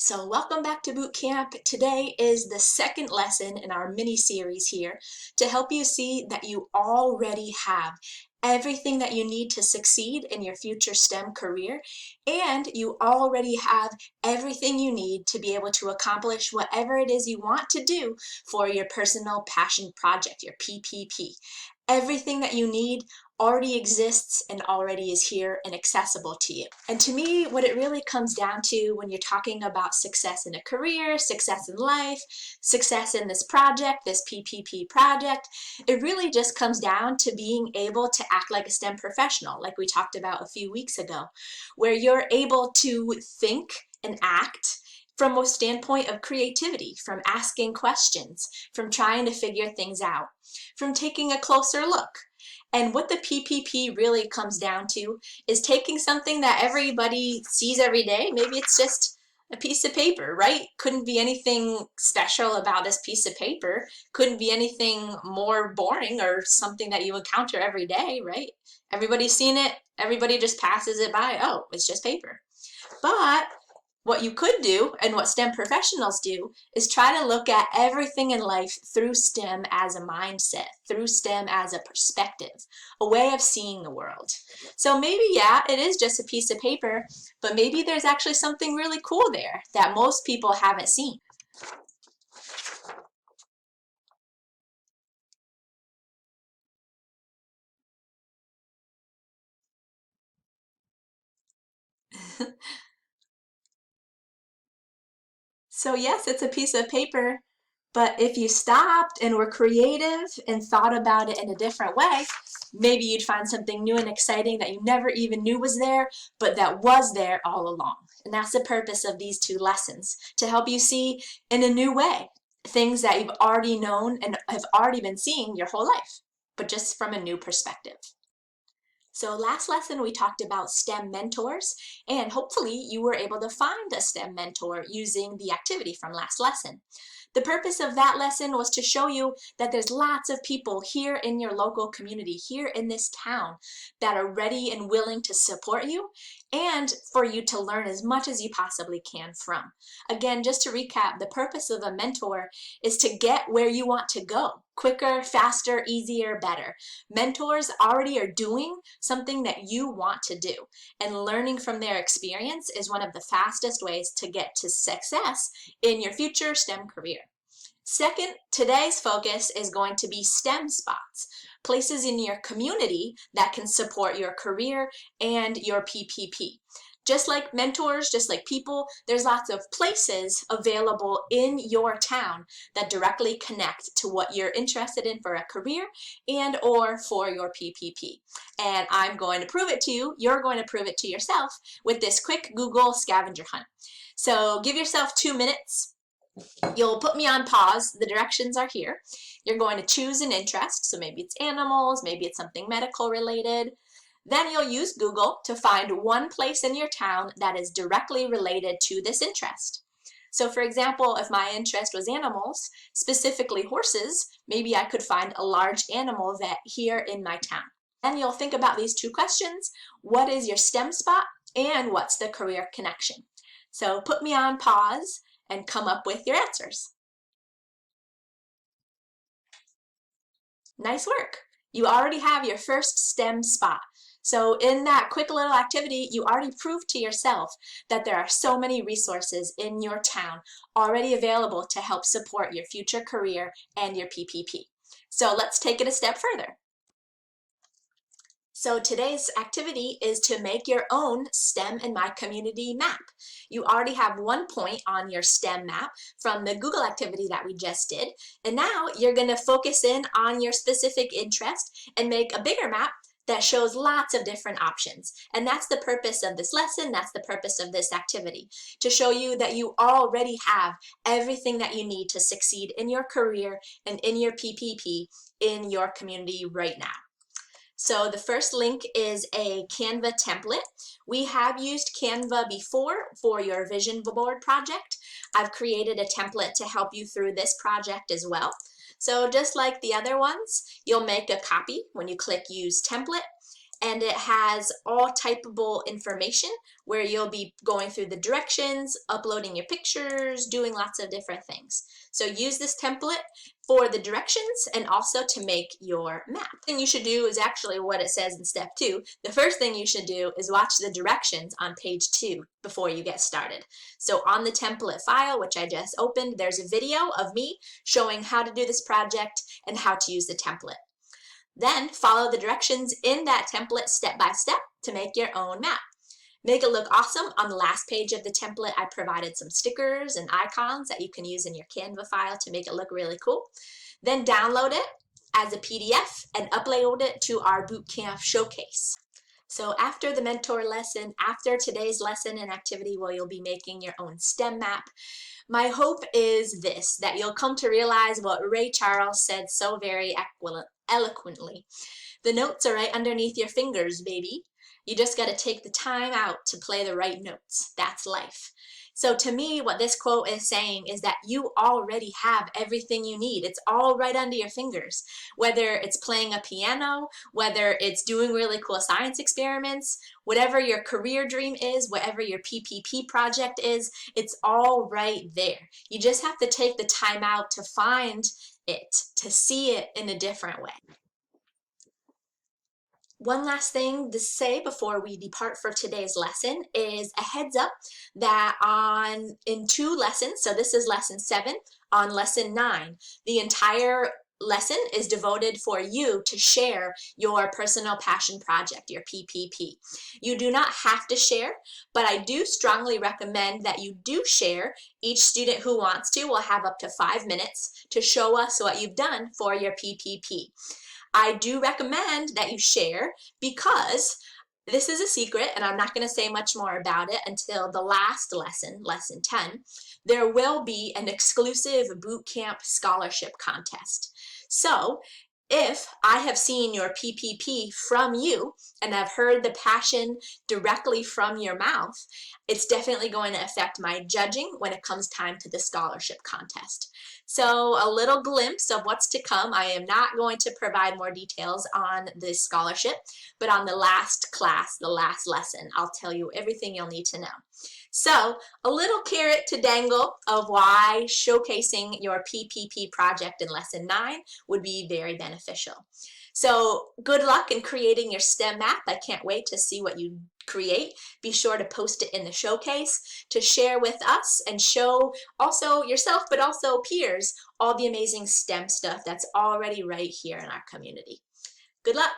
So welcome back to Bootcamp. Today is the second lesson in our mini series here to help you see that you already have everything that you need to succeed in your future STEM career, and you already have everything you need to be able to accomplish whatever it is you want to do for your personal passion project, your PPP. Everything that you need already exists and already is here and accessible to you. And to me, what it really comes down to when you're talking about success in a career, success in life, success in this project, this PPP project, it really just comes down to being able to act like a STEM professional, like we talked about a few weeks ago, where you're able to think and act from a standpoint of creativity, from asking questions, from trying to figure things out, from taking a closer look. And what the PPP really comes down to is taking something that everybody sees every day. Maybe it's just a piece of paper, right? Couldn't be anything special about this piece of paper. Couldn't be anything more boring or something that you encounter every day, right? Everybody's seen it. Everybody just passes it by. Oh, it's just paper. But what you could do, and what STEM professionals do, is try to look at everything in life through STEM as a mindset, through STEM as a perspective, a way of seeing the world. So maybe, yeah, it is just a piece of paper, but maybe there's actually something really cool there that most people haven't seen. So yes, it's a piece of paper, but if you stopped and were creative and thought about it in a different way, maybe you'd find something new and exciting that you never even knew was there, but that was there all along. And that's the purpose of these two lessons, to help you see in a new way things that you've already known and have already been seeing your whole life, but just from a new perspective. So last lesson we talked about STEM mentors, and hopefully you were able to find a STEM mentor using the activity from last lesson. The purpose of that lesson was to show you that there's lots of people here in your local community, here in this town, that are ready and willing to support you and for you to learn as much as you possibly can from. Again, just to recap, the purpose of a mentor is to get where you want to go. Quicker, faster, easier, better. Mentors already are doing something that you want to do, and learning from their experience is one of the fastest ways to get to success in your future STEM career. Second, today's focus is going to be STEM spots, places in your community that can support your career and your PPP. Just like mentors, just like people, there's lots of places available in your town that directly connect to what you're interested in for a career and or for your PPP. And I'm going to prove it to you, you're going to prove it to yourself with this quick Google scavenger hunt. So give yourself 2 minutes. You'll put me on pause. The directions are here. You're going to choose an interest. So maybe it's animals, maybe it's something medical related. Then you'll use Google to find one place in your town that is directly related to this interest. So for example, if my interest was animals, specifically horses, maybe I could find a large animal vet here in my town. Then you'll think about these two questions. What is your STEM spot and what's the career connection? So put me on pause and come up with your answers. Nice work. You already have your first STEM spot. So in that quick little activity, you already proved to yourself that there are so many resources in your town already available to help support your future career and your PPP. So let's take it a step further. So today's activity is to make your own STEM in my community map. You already have 1 point on your STEM map from the Google activity that we just did. And now you're going to focus in on your specific interest and make a bigger map that shows lots of different options. And that's the purpose of this lesson, that's the purpose of this activity, to show you that you already have everything that you need to succeed in your career and in your PPP in your community right now. So the first link is a Canva template. We have used Canva before for your vision board project. I've created a template to help you through this project as well. So just like the other ones, you'll make a copy when you click Use Template, and it has all typeable information where you'll be going through the directions, uploading your pictures, doing lots of different things. So use this template for the directions and also to make your map. The thing you should do is actually what it says in step 2. The first thing you should do is watch the directions on page 2 before you get started. So on the template file, which I just opened, there's a video of me showing how to do this project and how to use the template. Then follow the directions in that template step by step to make your own map. Make it look awesome. On the last page of the template, I provided some stickers and icons that you can use in your Canva file to make it look really cool. Then download it as a PDF and upload it to our Bootcamp showcase. So after the mentor lesson, after today's lesson and activity where you'll be making your own STEM map, my hope is this, that you'll come to realize what Ray Charles said so very eloquently. The notes are right underneath your fingers, baby. You just got to take the time out to play the right notes. That's life. So to me, what this quote is saying is that you already have everything you need. It's all right under your fingers. Whether it's playing a piano, whether it's doing really cool science experiments, whatever your career dream is, whatever your PPP project is, it's all right there. You just have to take the time out to find it, to see it in a different way. One last thing to say before we depart for today's lesson is a heads up that in 2 lessons, so this is lesson 7, on lesson 9, the entire lesson is devoted for you to share your personal passion project, your PPP. You do not have to share, but I do strongly recommend that you do share. Each student who wants to will have up to 5 minutes to show us what you've done for your PPP. I do recommend that you share because this is a secret and I'm not going to say much more about it until the last lesson, lesson 10. There will be an exclusive bootcamp scholarship contest. So if I have seen your PPP from you and I've heard the passion directly from your mouth, it's definitely going to affect my judging when it comes time to the scholarship contest. So a little glimpse of what's to come. I am not going to provide more details on this scholarship, but on the last class, the last lesson, I'll tell you everything you'll need to know. So a little carrot to dangle of why showcasing your PPP project in lesson 9 would be very beneficial. So good luck in creating your STEM map. I can't wait to see what you create. Be sure to post it in the showcase to share with us and show also yourself, but also peers, all the amazing STEM stuff that's already right here in our community. Good luck.